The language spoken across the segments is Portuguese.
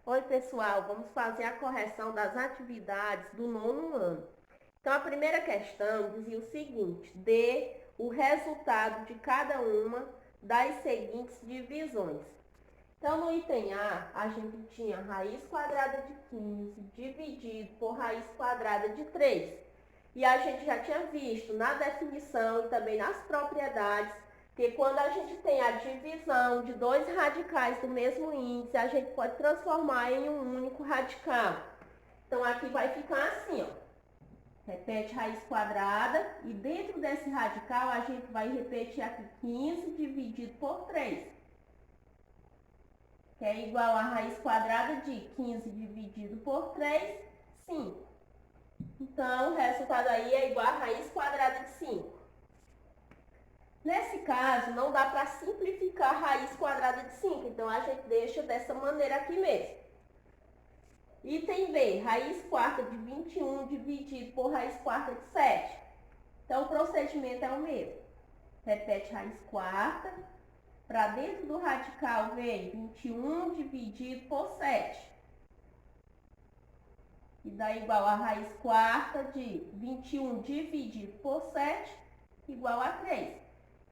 Oi, pessoal, vamos fazer a correção das atividades do nono ano. Então, a primeira questão dizia o seguinte: dê o resultado de cada uma das seguintes divisões. Então, no item A gente tinha raiz quadrada de 15 dividido por raiz quadrada de 3. E a gente já tinha visto na definição e também nas propriedades que quando a gente tem a divisão de dois radicais do mesmo índice, a gente pode transformar em um único radical. Então, aqui vai ficar assim, ó. Repete raiz quadrada e dentro desse radical a gente vai repetir aqui 15 dividido por 3, que é igual a raiz quadrada de 15 dividido por 3, 5. Então, o resultado aí é igual a raiz quadrada de 5. Nesse caso, não dá para simplificar a raiz quadrada de 5, então a gente deixa dessa maneira aqui mesmo. Item B, raiz quarta de 21 dividido por raiz quarta de 7. Então, o procedimento é o mesmo. Repete raiz quarta, para dentro do radical vem 21 dividido por 7. E dá igual a raiz quarta de 21 dividido por 7, igual a 3.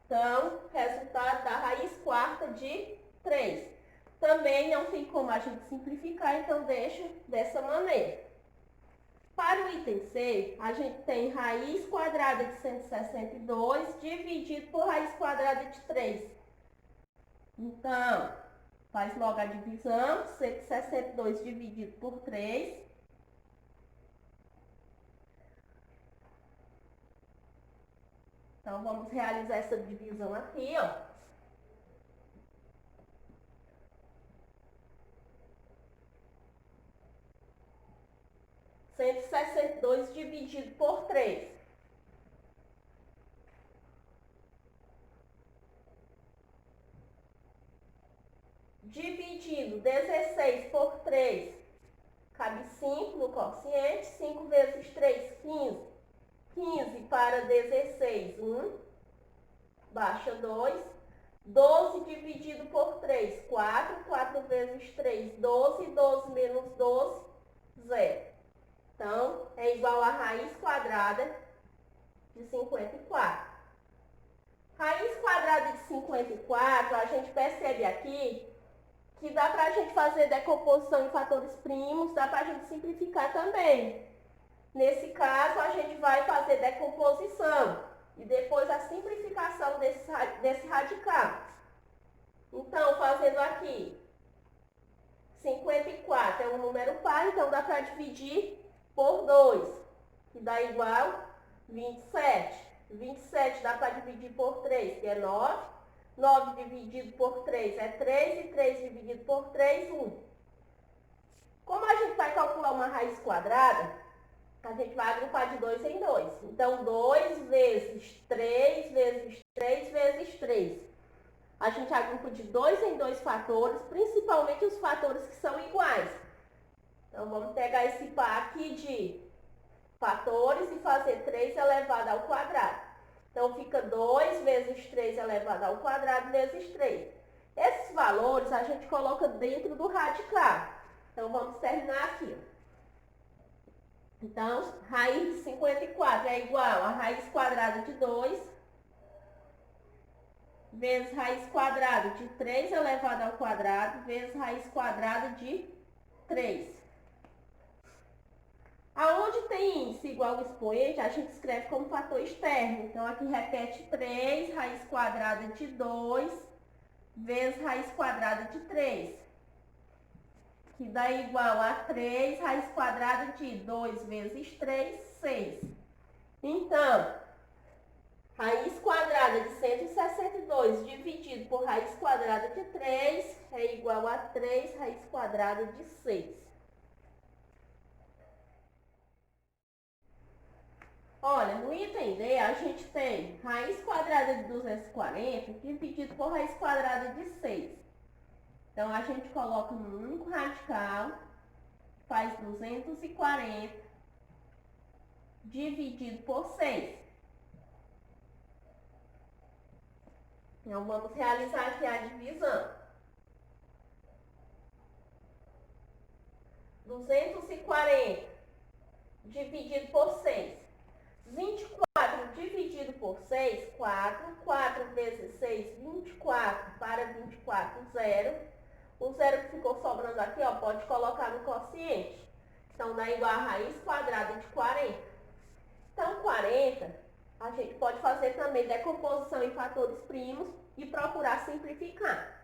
Então, resultado da raiz quarta de 3. Também não tem como a gente simplificar, então deixa dessa maneira. Para o item C, a gente tem raiz quadrada de 162 dividido por raiz quadrada de 3. Então, faz logo a divisão, 162 dividido por 3. Então, vamos realizar essa divisão aqui, ó. 162 dividido por 3. Dividindo 16 por 3, cabe 5 no quociente. 5 vezes 3, 15. 15 para 16, 1. Baixa 2. 12 dividido por 3, 4. 4 vezes 3, 12. 12 menos 12, 0. Então, é igual a raiz quadrada de 54. Raiz quadrada de 54, a gente percebe aqui que dá para a gente fazer decomposição em fatores primos, dá para a gente simplificar também. Nesse caso, a gente vai fazer decomposição e depois a simplificação desse radical. Então, fazendo aqui, 54 é um número par, então dá para dividir por 2, que dá igual 27. 27 dá para dividir por 3, que é 9. 9 dividido por 3 é 3, e 3 dividido por 3, 1. Como a gente vai calcular uma raiz quadrada, a gente vai agrupar de 2 em 2. Então, 2 vezes 3 vezes 3 vezes 3. A gente agrupa de 2 em 2 fatores, principalmente os fatores que são iguais. Então, vamos pegar esse par aqui de fatores e fazer 3 elevado ao quadrado. Então, fica 2 vezes 3 elevado ao quadrado vezes 3. Esses valores a gente coloca dentro do radical. Então, vamos terminar aqui. Então, raiz de 54 é igual a raiz quadrada de 2 vezes raiz quadrada de 3 elevado ao quadrado vezes raiz quadrada de 3. Aonde tem índice igual ao expoente, a gente escreve como fator externo. Então, aqui repete 3 raiz quadrada de 2 vezes raiz quadrada de 3, que dá igual a 3 raiz quadrada de 2 vezes 3, 6. Então, raiz quadrada de 162 dividido por raiz quadrada de 3 é igual a 3 raiz quadrada de 6. Olha, no item D a gente tem raiz quadrada de 240 dividido por raiz quadrada de 6. Então, a gente coloca no único radical, faz 240 dividido por 6. Então, vamos realizar aqui a divisão. 240 dividido por 6. 24 dividido por 6, 4. 4 vezes 6, 24. Para 24, 0. O 0 que ficou sobrando aqui, ó, pode colocar no quociente. Então, dá igual a raiz quadrada de 40. Então, 40, a gente pode fazer também decomposição em fatores primos e procurar simplificar.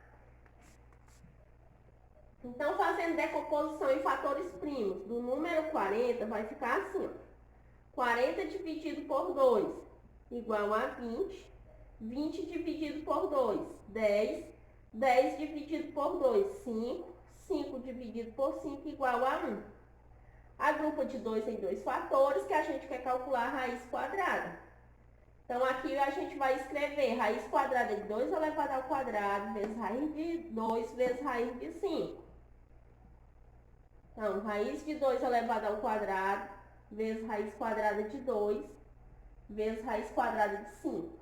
Então, fazendo decomposição em fatores primos do número 40, vai ficar assim, ó. 40 dividido por 2 igual a 20. 20 dividido por 2, 10. 10 dividido por 2, 5. 5 dividido por 5 igual a 1. Agrupa de 2 em 2 fatores que a gente quer calcular a raiz quadrada. Então, aqui a gente vai escrever raiz quadrada de 2 elevado ao quadrado vezes raiz de 2 vezes raiz de 5. Então, raiz de 2 elevado ao quadrado vezes raiz quadrada de 2 vezes raiz quadrada de 5.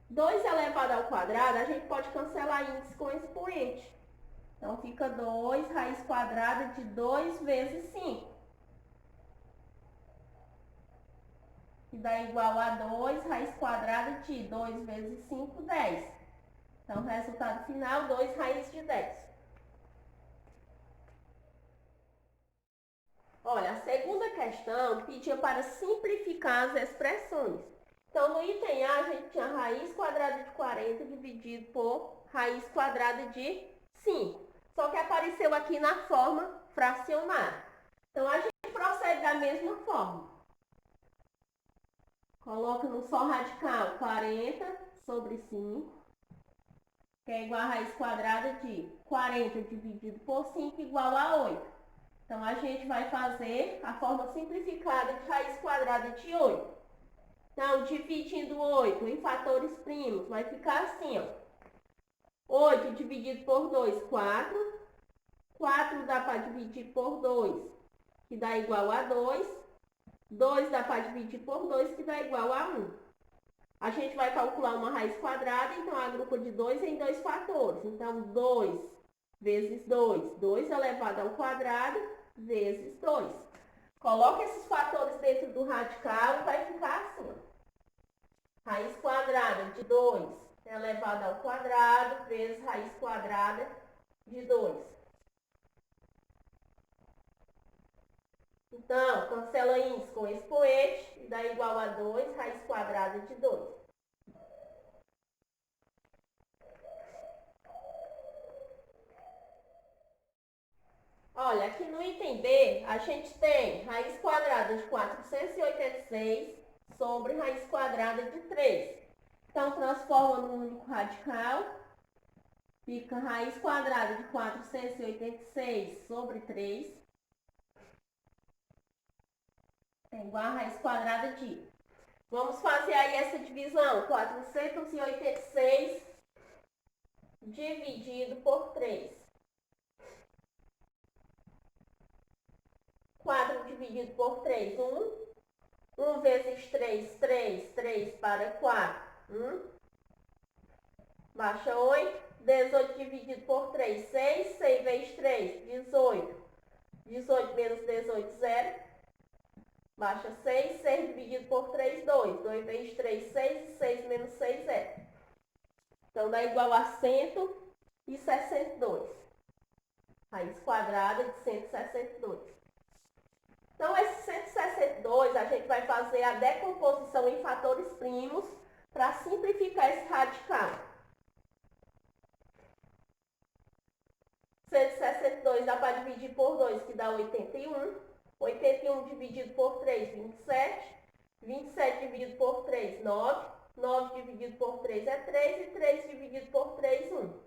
2 elevado ao quadrado, a gente pode cancelar índice com expoente. Então, fica 2 raiz quadrada de 2 vezes 5. Que dá igual a 2 raiz quadrada de 2 vezes 5, 10. Então, resultado final, 2 raiz de 10. Olha, a segunda questão pedia para simplificar as expressões. Então, no item A, a gente tinha raiz quadrada de 40 dividido por raiz quadrada de 5. Só que apareceu aqui na forma fracionária. Então, a gente procede da mesma forma. Coloca no só radical 40 sobre 5, que é igual a raiz quadrada de 40 dividido por 5 igual a 8. Então, a gente vai fazer a forma simplificada de raiz quadrada de 8. Então, dividindo 8 em fatores primos, vai ficar assim, ó. 8 dividido por 2, 4. 4 dá para dividir por 2, que dá igual a 2. 2 dá para dividir por 2, que dá igual a 1. A gente vai calcular uma raiz quadrada, então agrupa de 2 em 2 fatores. Então, 2 vezes 2, 2 elevado ao quadrado, vezes 2. Coloca esses fatores dentro do radical e vai ficar assim, ó. Raiz quadrada de 2 elevado ao quadrado, vezes raiz quadrada de 2. Então, cancela índice com expoente e dá igual a 2 raiz quadrada de 2. Olha, aqui no item B, a gente tem raiz quadrada de 486 sobre raiz quadrada de 3. Então, transforma num único radical. Fica raiz quadrada de 486 sobre 3. É igual a raiz quadrada de... Vamos fazer aí essa divisão. 486 dividido por 3. 4 dividido por 3, 1. 1 vezes 3, 3. 3 para 4, 1. Baixa 8. 18 dividido por 3, 6. 6 vezes 3, 18. 18 menos 18, 0. Baixa 6. 6 dividido por 3, 2. 2 vezes 3, 6. 6 menos 6, 0. Então, dá igual a 162. Raiz quadrada de 162. Então, esse 162, a gente vai fazer a decomposição em fatores primos para simplificar esse radical. 162 dá para dividir por 2, que dá 81. 81 dividido por 3, 27. 27 dividido por 3, 9. 9 dividido por 3 é 3. E 3 dividido por 3, 1.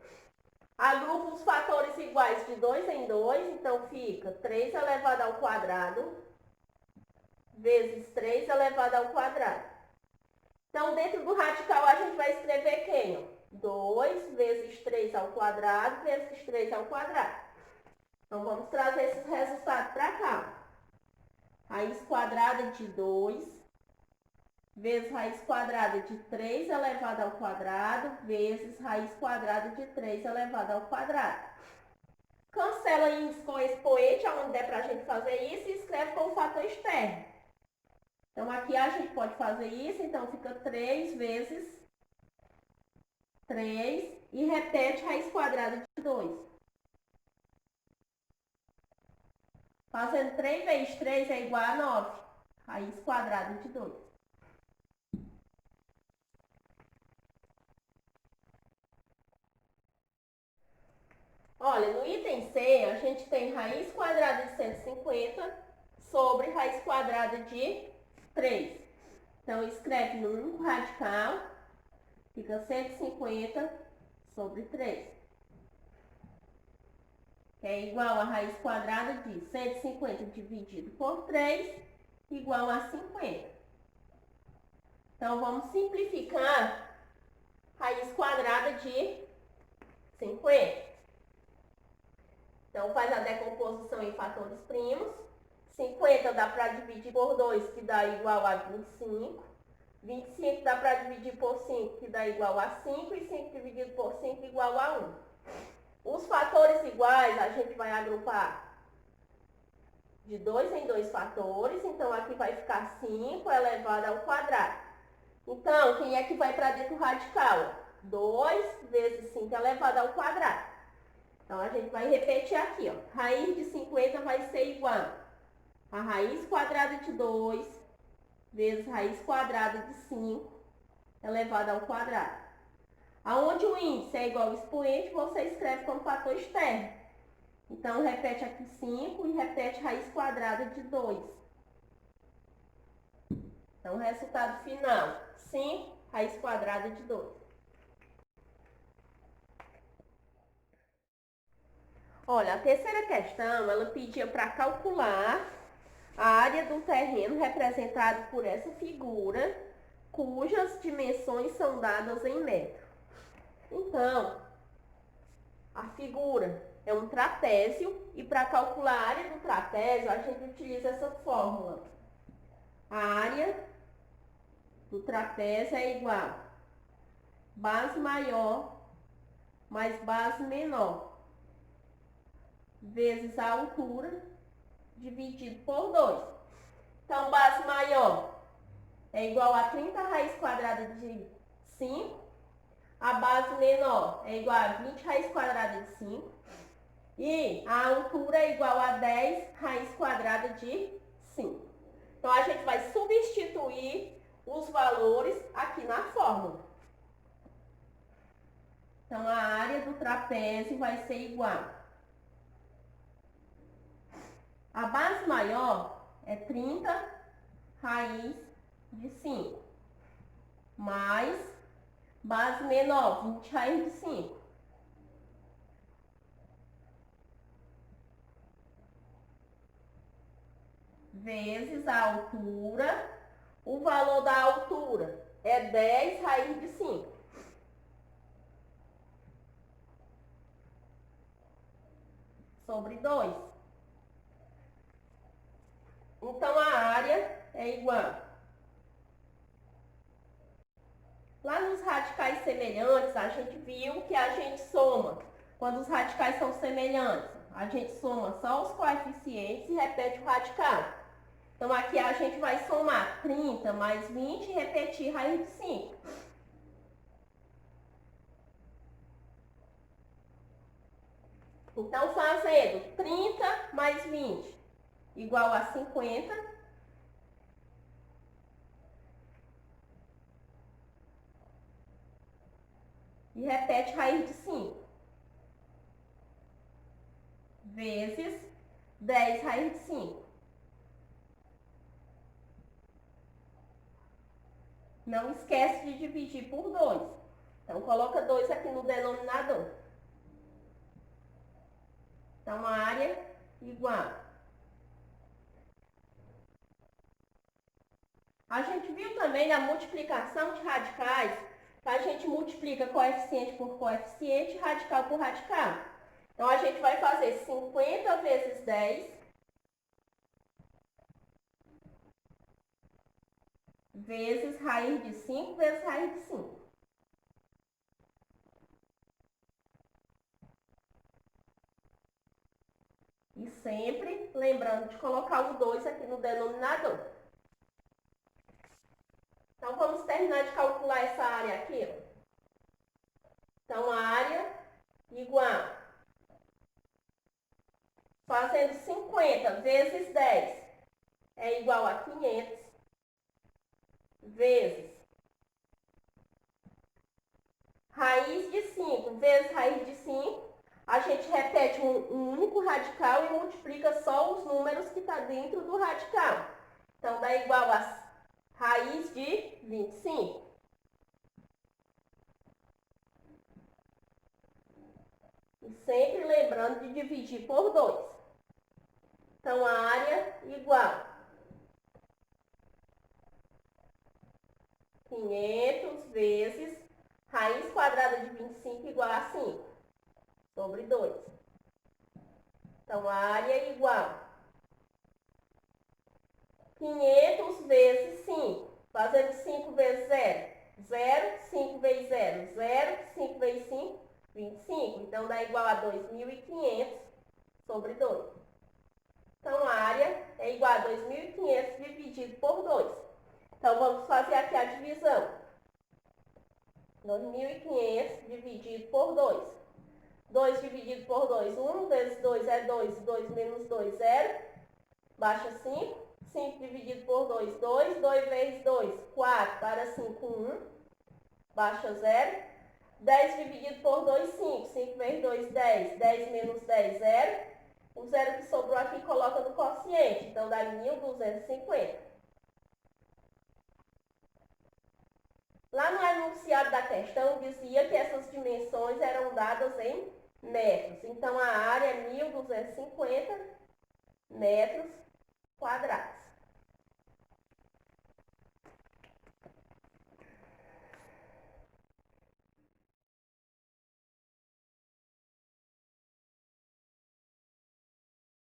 Agrupa os fatores iguais de 2 em 2, então fica 3 elevado ao quadrado vezes 3 elevado ao quadrado. Então, dentro do radical, a gente vai escrever quem? 2 vezes 3 ao quadrado vezes 3 ao quadrado. Então, vamos trazer esses resultados para cá. Raiz quadrada de 2 vezes raiz quadrada de 3 elevado ao quadrado vezes raiz quadrada de 3 elevado ao quadrado. cancela índice com expoente, onde der para a gente fazer isso, e escreve com o fator externo. Então, aqui a gente pode fazer isso, então fica 3 vezes 3 e repete raiz quadrada de 2. Fazendo 3 vezes 3 é igual a 9, raiz quadrada de 2. Olha, no item C, a gente tem raiz quadrada de 150 sobre raiz quadrada de 3. Então, escreve no único radical, fica 150 sobre 3. Que é igual a raiz quadrada de 150 dividido por 3, igual a 50. Então, vamos simplificar raiz quadrada de 50. Então, faz a decomposição em fatores primos. 50 dá para dividir por 2, que dá igual a 25. 25 dá para dividir por 5, que dá igual a 5. E 5 dividido por 5 igual a 1. Os fatores iguais a gente vai agrupar de 2 em 2 fatores. Então, aqui vai ficar 5 elevado ao quadrado. Então, quem é que vai para dentro do radical? 2 vezes 5 elevado ao quadrado. Então, a gente vai repetir aqui, ó. Raiz de 50 vai ser igual a raiz quadrada de 2 vezes raiz quadrada de 5 elevado ao quadrado. Aonde o índice é igual ao expoente, você escreve como fator externo. Então, repete aqui 5 e repete raiz quadrada de 2. Então, o resultado final, 5 raiz quadrada de 2. Olha, a terceira questão, ela pedia para calcular a área do terreno representado por essa figura, cujas dimensões são dadas em metro. Então, a figura é um trapézio e para calcular a área do trapézio, a gente utiliza essa fórmula. A área do trapézio é igual a base maior mais base menor vezes a altura dividido por 2. Então, base maior é igual a 30 raiz quadrada de 5. A base menor é igual a 20 raiz quadrada de 5. E a altura é igual a 10 raiz quadrada de 5. Então, a gente vai substituir os valores aqui na fórmula. Então, a área do trapézio vai ser igual. A base maior é 30 raiz de 5. Mais base menor, 20 raiz de 5. Vezes a altura. O valor da altura é 10 raiz de 5. Sobre 2. Então, a área é igual. Lá nos radicais semelhantes, a gente viu que a gente soma. Quando os radicais são semelhantes, a gente soma só os coeficientes e repete o radical. Então, aqui a gente vai somar 30 mais 20 e repetir raiz de 5. Então, fazendo 30 mais 20 igual a 50. E repete raiz de 5. Vezes 10 raiz de 5. Não esquece de dividir por 2. Então, coloca 2 aqui no denominador. Então, a área igual. A gente viu também na multiplicação de radicais, que a gente multiplica coeficiente por coeficiente e radical por radical. Então, a gente vai fazer 50 vezes 10 vezes raiz de 5 vezes raiz de 5. sempre lembrando de colocar o 2 aqui no denominador. Então, vamos terminar de calcular essa área aqui, ó. Então, a área igual, fazendo 50 vezes 10 é igual a 500, vezes raiz de 5 vezes raiz de 5, a gente repete um único radical e multiplica só os números que estão dentro do radical. Então, dá igual a raiz de 25. E sempre lembrando de dividir por 2. Então, a área igual 500 vezes raiz quadrada de 25 igual a 5, sobre 2. Então, a área é igual 500 vezes 5, fazendo 5 vezes 0, 0, 5 vezes 0, 0, 5 vezes 5, 25. Então, dá igual a 2.500 sobre 2. Então, a área é igual a 2.500 dividido por 2. Então, vamos fazer aqui a divisão. 2.500 dividido por 2. 2 dividido por 2, 1 vezes 2 é 2, 2 menos 2, 0. Baixa 5. 5 dividido por 2, 2. 2 vezes 2, 4. Para 5, 1. Baixa 0. 10 dividido por 2, 5. 5 vezes 2, 10. 10 menos 10, 0. O 0 que sobrou aqui coloca no quociente. Então, dá 1.250. Lá no enunciado da questão, dizia que essas dimensões eram dadas em metros. Então, a área é 1.250 metros quadrados.